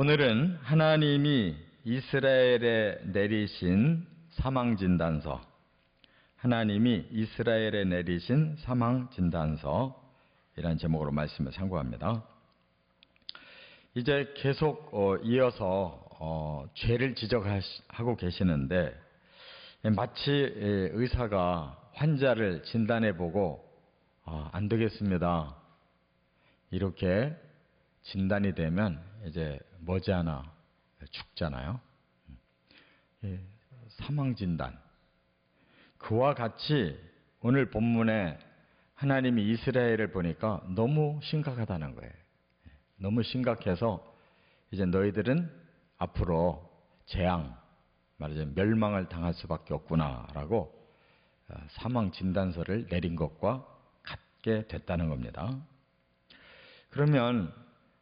오늘은 하나님이 이스라엘에 내리신 사망진단서, 하나님이 이스라엘에 내리신 사망진단서 이라는 제목으로 말씀을 상고합니다. 이제 계속 이어서 죄를 지적하고 계시는데, 마치 의사가 환자를 진단해보고 안 되겠습니다 이렇게 진단이 되면 이제 머지않아 죽잖아요. 사망진단. 그와 같이 오늘 본문에 하나님이 이스라엘을 보니까 너무 심각하다는 거예요. 너무 심각해서 이제 너희들은 앞으로 재앙, 말하자면 멸망을 당할 수밖에 없구나라고 사망진단서를 내린 것과 같게 됐다는 겁니다. 그러면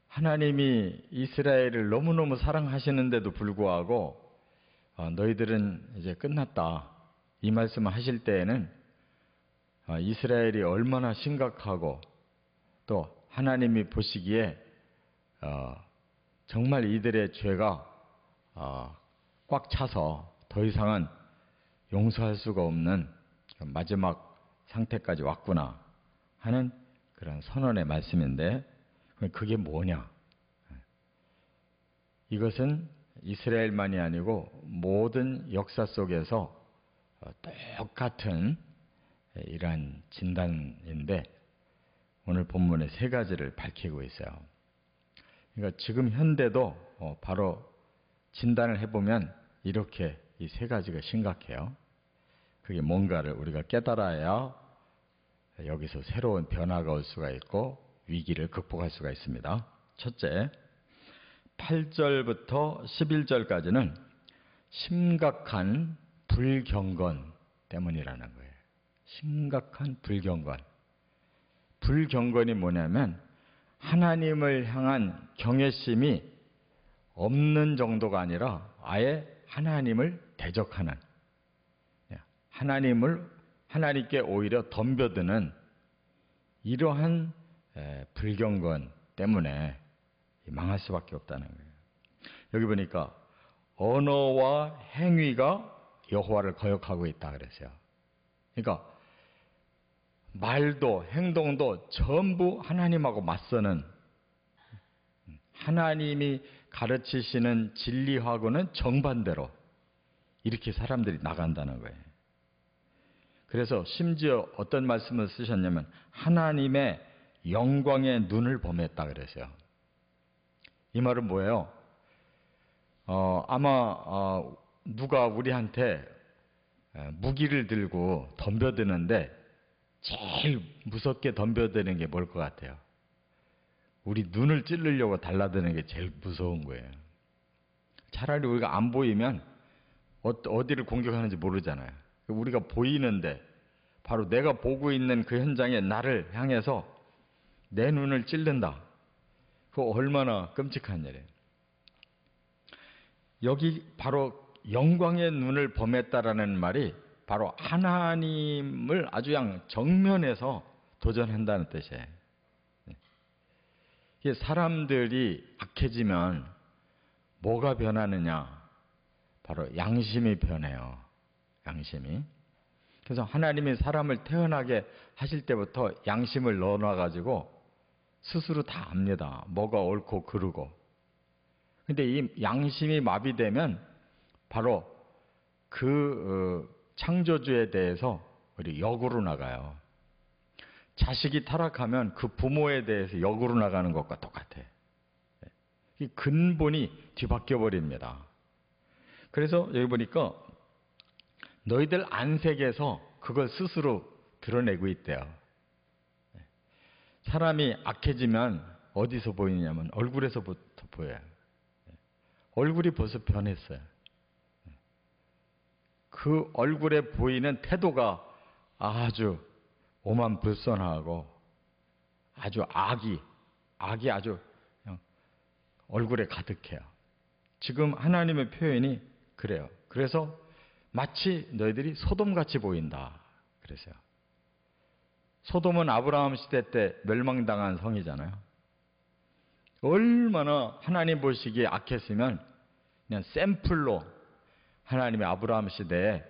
하나님이 이스라엘을 너무너무 사랑하시는데도 불구하고 너희들은 이제 끝났다 이 말씀을 하실 때에는 이스라엘이 얼마나 심각하고 또 하나님이 보시기에 정말 이들의 죄가 꽉 차서 더 이상은 용서할 수가 없는 마지막 상태까지 왔구나 하는 그런 선언의 말씀인데, 그게 뭐냐? 이것은 이스라엘만이 아니고 모든 역사 속에서 똑같은 이러한 진단인데, 오늘 본문에 세 가지를 밝히고 있어요. 그러니까 지금 현대도 바로 진단을 해보면 이렇게 이 세 가지가 심각해요. 그게 뭔가를 우리가 깨달아야 여기서 새로운 변화가 올 수가 있고 위기를 극복할 수가 있습니다. 첫째, 8절부터 11절까지는 심각한 불경건 때문이라는 거예요. 심각한 불경건. 불경건이 뭐냐면 하나님을 향한 경외심이 없는 정도가 아니라 아예 하나님을 대적하는, 하나님께 오히려 덤벼드는 이러한 불경건 때문에 망할 수밖에 없다는 거예요. 여기 보니까 언어와 행위가 여호와를 거역하고 있다 그랬어요. 그러니까 말도 행동도 전부 하나님하고 맞서는, 하나님이 가르치시는 진리하고는 정반대로 이렇게 사람들이 나간다는 거예요. 그래서 심지어 어떤 말씀을 쓰셨냐면 하나님의 영광의 눈을 범했다 그랬어요. 이 말은 뭐예요? 아마 누가 우리한테 무기를 들고 덤벼드는데 제일 무섭게 덤벼드는 게 뭘 것 같아요? 우리 눈을 찌르려고 달라드는 게 제일 무서운 거예요. 차라리 우리가 안 보이면 어디를 공격하는지 모르잖아요. 우리가 보이는데 바로 내가 보고 있는 그 현장에 나를 향해서 내 눈을 찌른다. 그거 얼마나 끔찍한 일이에요. 여기 바로 영광의 눈을 범했다라는 말이 바로 하나님을 아주 그냥 정면에서 도전한다는 뜻이에요. 사람들이 악해지면 뭐가 변하느냐? 바로 양심이 변해요. 양심이. 그래서 하나님이 사람을 태어나게 하실 때부터 양심을 넣어놔가지고 스스로 다 압니다. 뭐가 옳고 그르고. 근데 이 양심이 마비되면 바로 그 창조주에 대해서 우리 역으로 나가요. 자식이 타락하면 그 부모에 대해서 역으로 나가는 것과 똑같아. 이 근본이 뒤바뀌어 버립니다. 그래서 여기 보니까 너희들 안색에서 그걸 스스로 드러내고 있대요. 사람이 악해지면 어디서 보이냐면 얼굴에서부터 보여요. 얼굴이 벌써 변했어요. 그 얼굴에 보이는 태도가 아주 오만불선하고 아주 악이 아주 얼굴에 가득해요. 지금 하나님의 표현이 그래요. 그래서 마치 너희들이 소돔같이 보인다 그랬어요. 소돔은 아브라함 시대 때 멸망당한 성이잖아요. 얼마나 하나님 보시기에 악했으면 그냥 샘플로 하나님의 아브라함 시대에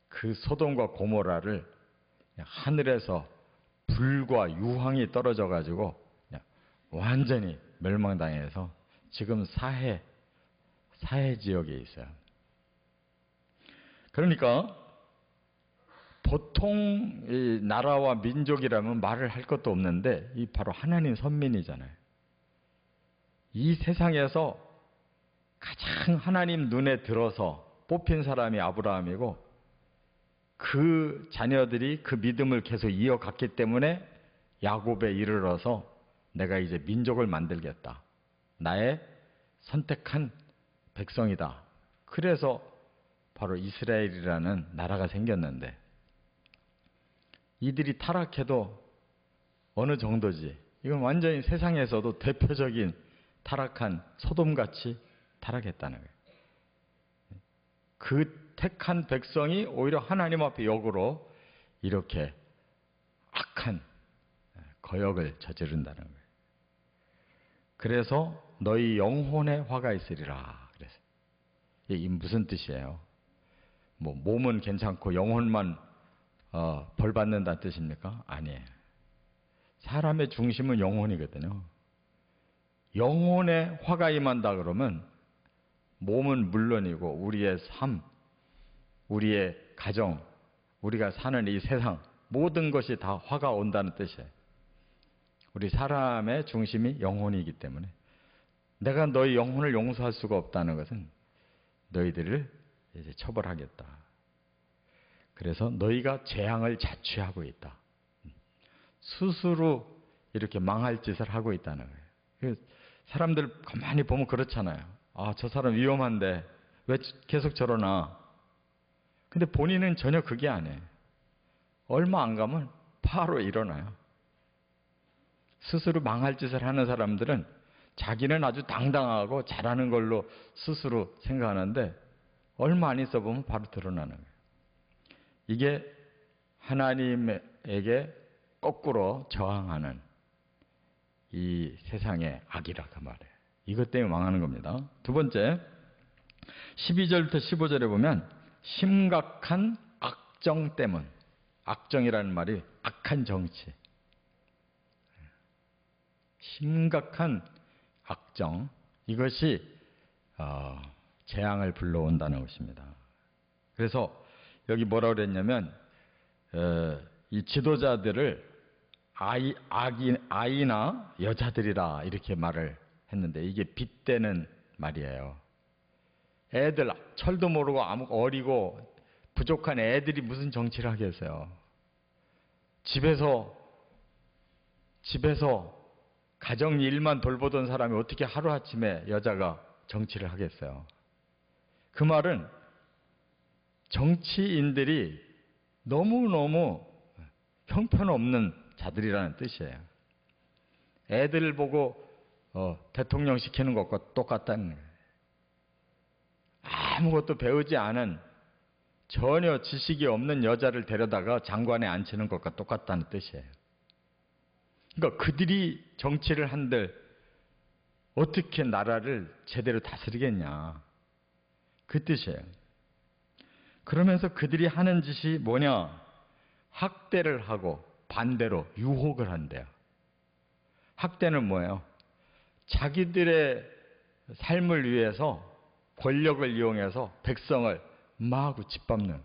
그 소돔과 고모라를 그냥 하늘에서 불과 유황이 떨어져 가지고 그냥 완전히 멸망당해서 지금 사해 지역에 있어요. 그러니까 보통 이 나라와 민족이라면 말을 할 것도 없는데 이 바로 하나님 선민이잖아요. 이 세상에서 가장 하나님 눈에 들어서 뽑힌 사람이 아브라함이고 그 자녀들이 그 믿음을 계속 이어갔기 때문에 야곱에 이르러서 내가 이제 민족을 만들겠다. 나의 선택한 백성이다. 그래서 바로 이스라엘이라는 나라가 생겼는데 이들이 타락해도 어느 정도지. 이건 완전히 세상에서도 대표적인 타락한 소돔같이 타락했다는 거예요. 그 택한 백성이 오히려 하나님 앞에 역으로 이렇게 악한 거역을 저지른다는 거예요. 그래서 너희 영혼에 화가 있으리라. 그래서 이게 무슨 뜻이에요? 뭐 몸은 괜찮고 영혼만 벌 받는다는 뜻입니까? 아니에요. 사람의 중심은 영혼이거든요. 영혼에 화가 임한다 그러면 몸은 물론이고 우리의 삶, 우리의 가정, 우리가 사는 이 세상 모든 것이 다 화가 온다는 뜻이에요. 우리 사람의 중심이 영혼이기 때문에 내가 너희 영혼을 용서할 수가 없다는 것은 너희들을 이제 처벌하겠다. 그래서 너희가 재앙을 자취하고 있다. 스스로 이렇게 망할 짓을 하고 있다는 거예요. 사람들 가만히 보면 그렇잖아요. 아, 저 사람 위험한데 왜 계속 저러나. 근데 본인은 전혀 그게 아니에요. 얼마 안 가면 바로 일어나요. 스스로 망할 짓을 하는 사람들은 자기는 아주 당당하고 잘하는 걸로 스스로 생각하는데 얼마 안 있어 보면 바로 드러나는 거예요. 이게 하나님에게 거꾸로 저항하는 이 세상의 악이라 그 말이에요. 이것 때문에 망하는 겁니다. 두 번째, 12절부터 15절에 보면 심각한 악정 때문. 악정이라는 말이 악한 정치. 심각한 악정. 이것이 재앙을 불러온다는 것입니다. 그래서 여기 뭐라고 그랬냐면 이 지도자들을 아이나 여자들이라 이렇게 말을 했는데 이게 빗대는 말이에요. 애들 철도 모르고 어리고 부족한 애들이 무슨 정치를 하겠어요. 집에서 가정 일만 돌보던 사람이 어떻게 하루아침에 여자가 정치를 하겠어요. 그 말은 정치인들이 너무너무 형편없는 자들이라는 뜻이에요. 애들 보고 대통령 시키는 것과 똑같다는 거예요. 아무것도 배우지 않은 전혀 지식이 없는 여자를 데려다가 장관에 앉히는 것과 똑같다는 뜻이에요. 그러니까 그들이 정치를 한들 어떻게 나라를 제대로 다스리겠냐. 그 뜻이에요. 그러면서 그들이 하는 짓이 뭐냐? 학대를 하고 반대로 유혹을 한대요. 학대는 뭐예요? 자기들의 삶을 위해서 권력을 이용해서 백성을 마구 짓밟는.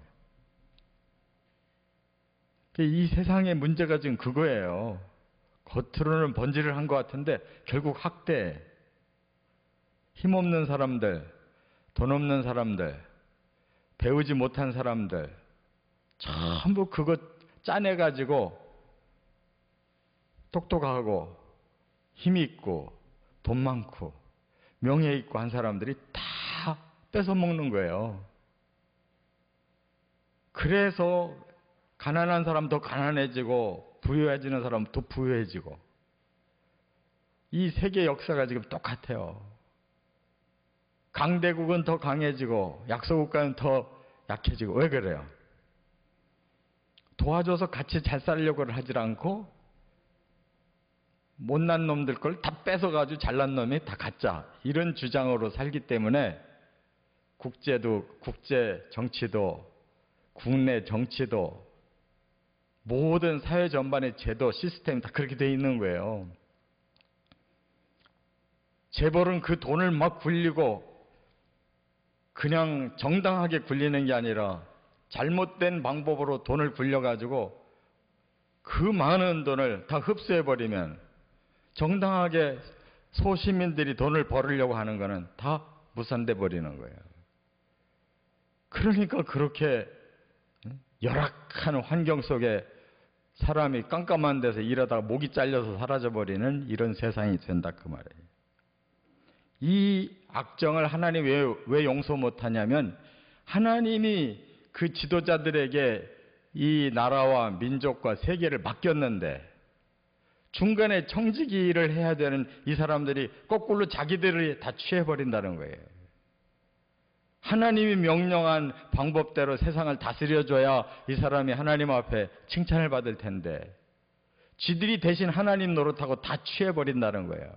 이 세상의 문제가 지금 그거예요. 겉으로는 번지를 한 것 같은데 결국 학대. 힘없는 사람들, 돈 없는 사람들, 배우지 못한 사람들 전부 그거 짜내가지고 똑똑하고 힘 있고 돈 많고 명예 있고 한 사람들이 다 뺏어먹는 거예요. 그래서 가난한 사람 더 가난해지고 부유해지는 사람 더 부유해지고 이 세계 역사가 지금 똑같아요. 강대국은 더 강해지고 약소국가는 더 약해지고. 왜 그래요? 도와줘서 같이 잘 살려고 하지 않고 못난 놈들 걸 다 뺏어가지고 잘난 놈이 다 가짜. 이런 주장으로 살기 때문에 국제 정치도 국내 정치도 모든 사회 전반의 제도, 시스템이 다 그렇게 돼 있는 거예요. 재벌은 그 돈을 막 굴리고 그냥 정당하게 굴리는 게 아니라 잘못된 방법으로 돈을 굴려가지고 그 많은 돈을 다 흡수해버리면 정당하게 소시민들이 돈을 벌으려고 하는 거는 다 무산돼 버리는 거예요. 그러니까 그렇게 열악한 환경 속에 사람이 깜깜한 데서 일하다가 목이 잘려서 사라져버리는 이런 세상이 된다 그 말이에요. 이 악정을 하나님이 왜 용서 못하냐면 하나님이 그 지도자들에게 이 나라와 민족과 세계를 맡겼는데 중간에 청지기를 해야 되는 이 사람들이 거꾸로 자기들을 다 취해버린다는 거예요. 하나님이 명령한 방법대로 세상을 다스려줘야 이 사람이 하나님 앞에 칭찬을 받을 텐데 지들이 대신 하나님 노릇하고 다 취해버린다는 거예요.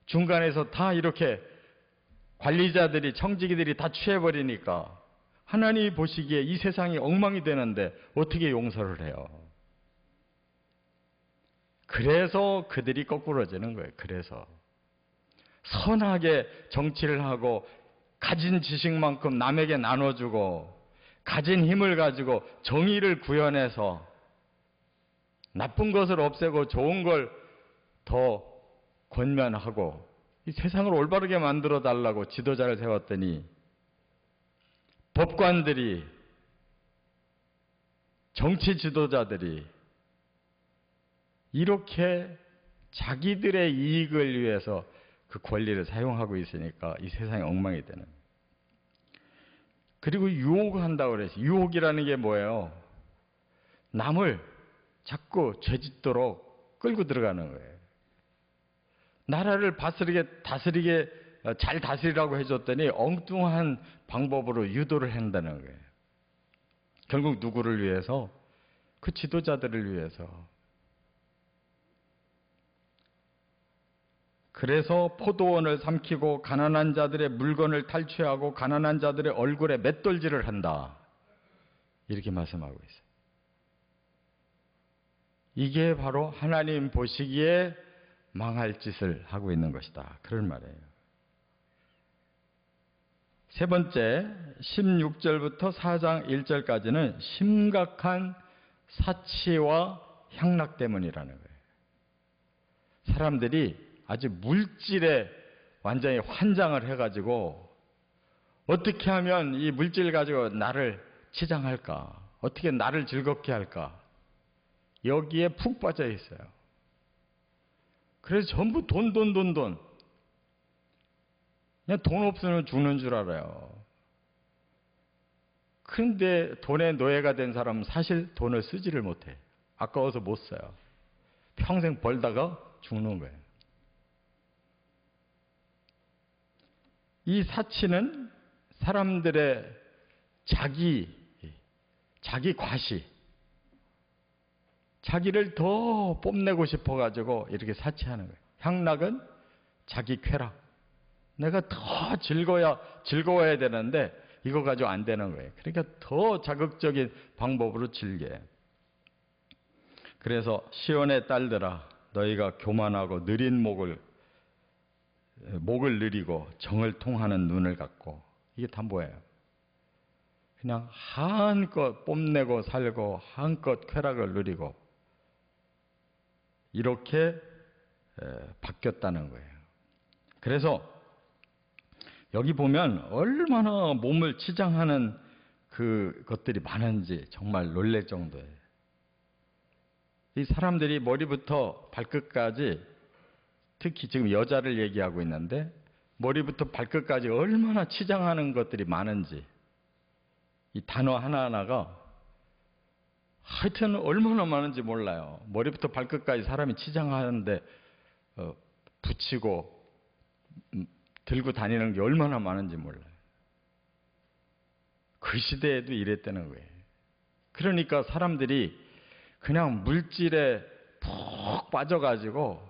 중간에서 다 이렇게 관리자들이 청지기들이 다 취해버리니까 하나님이 보시기에 이 세상이 엉망이 되는데 어떻게 용서를 해요? 그래서 그들이 거꾸로지는 거예요. 그래서 선하게 정치를 하고 가진 지식만큼 남에게 나눠주고 가진 힘을 가지고 정의를 구현해서 나쁜 것을 없애고 좋은 걸 더 권면하고 이 세상을 올바르게 만들어 달라고 지도자를 세웠더니 법관들이 정치 지도자들이 이렇게 자기들의 이익을 위해서 그 권리를 사용하고 있으니까 이 세상이 엉망이 되는. 그리고 유혹한다고 그랬어요. 유혹이라는 게 뭐예요? 남을 자꾸 죄짓도록 끌고 들어가는 거예요. 나라를 다스리게 잘 다스리라고 해줬더니 엉뚱한 방법으로 유도를 한다는 거예요. 결국 누구를 위해서? 그 지도자들을 위해서. 그래서 포도원을 삼키고 가난한 자들의 물건을 탈취하고 가난한 자들의 얼굴에 맷돌질을 한다. 이렇게 말씀하고 있어요. 이게 바로 하나님 보시기에 망할 짓을 하고 있는 것이다. 그런 말이에요. 세 번째, 16절부터 4장 1절까지는 심각한 사치와 향락 때문이라는 거예요. 사람들이 아주 물질에 완전히 환장을 해가지고 어떻게 하면 이 물질 가지고 나를 치장할까? 어떻게 나를 즐겁게 할까? 여기에 푹 빠져 있어요. 그래서 전부 돈. 그냥 돈 없으면 죽는 줄 알아요. 그런데 돈의 노예가 된 사람은 사실 돈을 쓰지를 못해. 아까워서 못 써요. 평생 벌다가 죽는 거예요. 이 사치는 사람들의 자기 과시, 자기를 더 뽐내고 싶어가지고 이렇게 사치하는 거예요. 향락은 자기 쾌락. 내가 더 즐거워야 되는데 이거 가지고 안 되는 거예요. 그러니까 더 자극적인 방법으로 즐겨요. 그래서 시온의 딸들아, 너희가 교만하고 느린 목을 느리고 정을 통하는 눈을 갖고, 이게 다 뭐예요? 그냥 한껏 뽐내고 살고 한껏 쾌락을 누리고 이렇게 바뀌었다는 거예요. 그래서 여기 보면 얼마나 몸을 치장하는 그것들이 많은지 정말 놀랄 정도예요. 이 사람들이 머리부터 발끝까지, 특히 지금 여자를 얘기하고 있는데 머리부터 발끝까지 얼마나 치장하는 것들이 많은지, 이 단어 하나하나가 하여튼 얼마나 많은지 몰라요. 머리부터 발끝까지 사람이 치장하는데 붙이고 들고 다니는 게 얼마나 많은지 몰라요. 그 시대에도 이랬다는 거예요. 그러니까 사람들이 그냥 물질에 푹 빠져가지고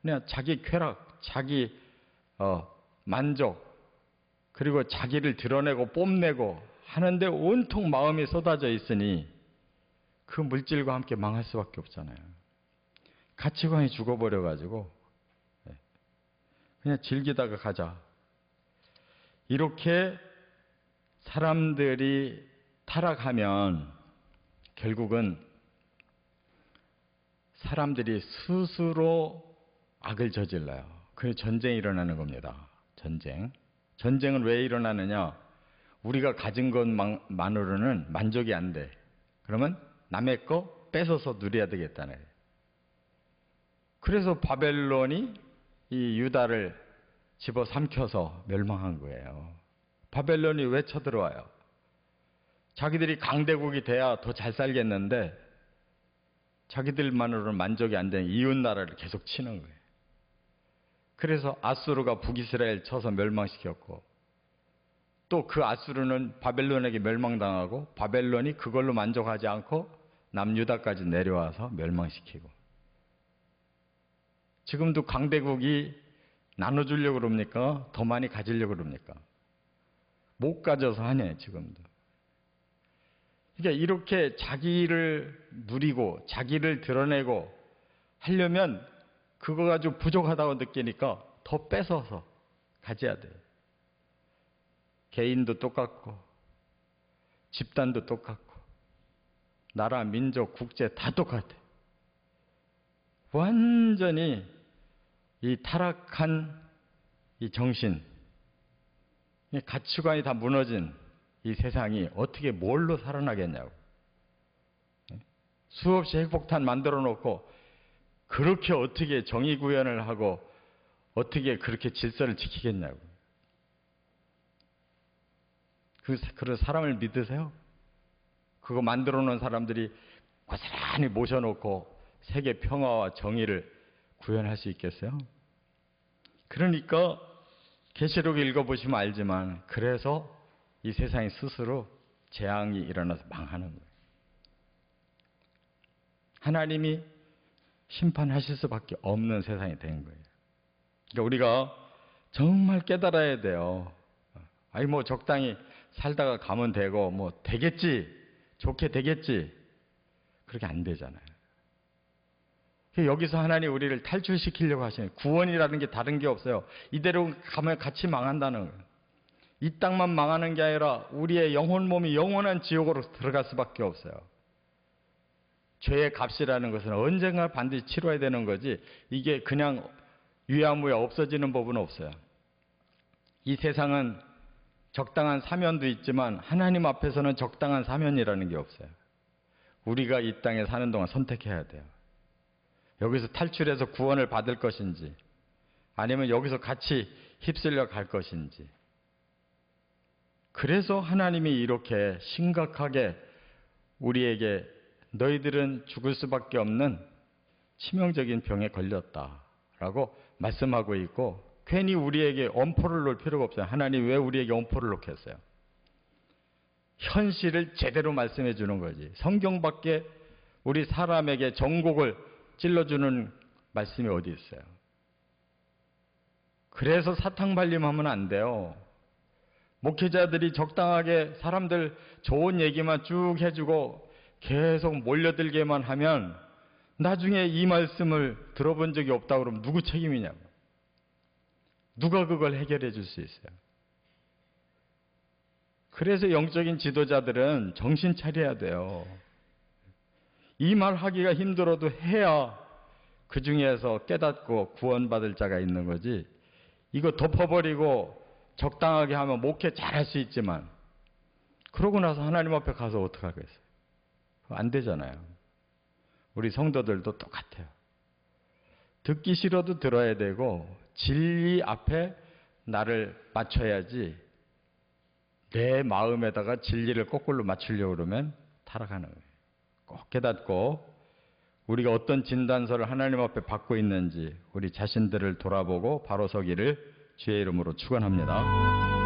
그냥 자기 쾌락, 자기 만족, 그리고 자기를 드러내고 뽐내고 하는데 온통 마음이 쏟아져 있으니 그 물질과 함께 망할 수밖에 없잖아요. 가치관이 죽어버려가지고 그냥 즐기다가 가자. 이렇게 사람들이 타락하면 결국은 사람들이 스스로 악을 저질러요. 그래서 전쟁이 일어나는 겁니다. 전쟁은 왜 일어나느냐? 우리가 가진 것만으로는 만족이 안 돼. 그러면 남의 거 뺏어서 누려야 되겠다네. 그래서 바벨론이 이 유다를 집어삼켜서 멸망한 거예요. 바벨론이 왜 쳐들어와요? 자기들이 강대국이 돼야 더 잘 살겠는데 자기들만으로는 만족이 안 되는 이웃 나라를 계속 치는 거예요. 그래서 아수르가 북이스라엘 쳐서 멸망시켰고 또 그 아수르는 바벨론에게 멸망당하고 바벨론이 그걸로 만족하지 않고 남유다까지 내려와서 멸망시키고 지금도 강대국이 나눠주려고 그럽니까? 더 많이 가지려고 그럽니까? 못 가져서 하네 지금도. 그러니까 이렇게 자기를 누리고 자기를 드러내고 하려면 그거 가지고 부족하다고 느끼니까 더 뺏어서 가져야 돼요. 개인도 똑같고 집단도 똑같고 나라, 민족, 국제 다 똑같아. 완전히 이 타락한 이 정신, 이 가치관이 다 무너진 이 세상이 어떻게 뭘로 살아나겠냐고. 수없이 핵폭탄 만들어 놓고 그렇게 어떻게 정의 구현을 하고 어떻게 그렇게 질서를 지키겠냐고. 그런 사람을 믿으세요? 그거 만들어 놓은 사람들이 고스란히 모셔놓고 세계 평화와 정의를 구현할 수 있겠어요? 그러니까 계시록 읽어보시면 알지만 그래서 이 세상이 스스로 재앙이 일어나서 망하는 거예요. 하나님이 심판하실 수밖에 없는 세상이 된 거예요. 그러니까 우리가 정말 깨달아야 돼요. 아니 뭐 적당히 살다가 가면 되고 뭐 되겠지, 좋게 되겠지. 그렇게 안 되잖아요. 여기서 하나님 우리를 탈출시키려고 하시는 구원이라는 게 다른 게 없어요. 이대로 가면 같이 망한다는 거예요. 이 땅만 망하는 게 아니라 우리의 영혼 몸이 영원한 지옥으로 들어갈 수밖에 없어요. 죄의 값이라는 것은 언젠가 반드시 치러야 되는 거지 이게 그냥 유야무야 없어지는 법은 없어요. 이 세상은 적당한 사면도 있지만 하나님 앞에서는 적당한 사면이라는 게 없어요. 우리가 이 땅에 사는 동안 선택해야 돼요. 여기서 탈출해서 구원을 받을 것인지 아니면 여기서 같이 휩쓸려 갈 것인지. 그래서 하나님이 이렇게 심각하게 우리에게 너희들은 죽을 수밖에 없는 치명적인 병에 걸렸다라고 말씀하고 있고 괜히 우리에게 엄포를 놓을 필요가 없어요. 하나님 왜 우리에게 엄포를 놓겠어요? 현실을 제대로 말씀해 주는 거지. 성경밖에 우리 사람에게 정곡을 찔러주는 말씀이 어디 있어요? 그래서 사탕발림하면 안 돼요. 목회자들이 적당하게 사람들 좋은 얘기만 쭉 해주고 계속 몰려들게만 하면 나중에 이 말씀을 들어본 적이 없다고 그러면 누구 책임이냐고. 누가 그걸 해결해 줄 수 있어요? 그래서 영적인 지도자들은 정신 차려야 돼요. 이 말 하기가 힘들어도 해야 그 중에서 깨닫고 구원받을 자가 있는 거지. 이거 덮어버리고 적당하게 하면 목회 잘할 수 있지만 그러고 나서 하나님 앞에 가서 어떡하겠어요? 안 되잖아요. 우리 성도들도 똑같아요. 듣기 싫어도 들어야 되고 진리 앞에 나를 맞춰야지 내 마음에다가 진리를 거꾸로 맞추려고 그러면 타락하는 거예요. 꼭 깨닫고 우리가 어떤 진단서를 하나님 앞에 받고 있는지 우리 자신들을 돌아보고 바로 서기를 주의 이름으로 축원합니다.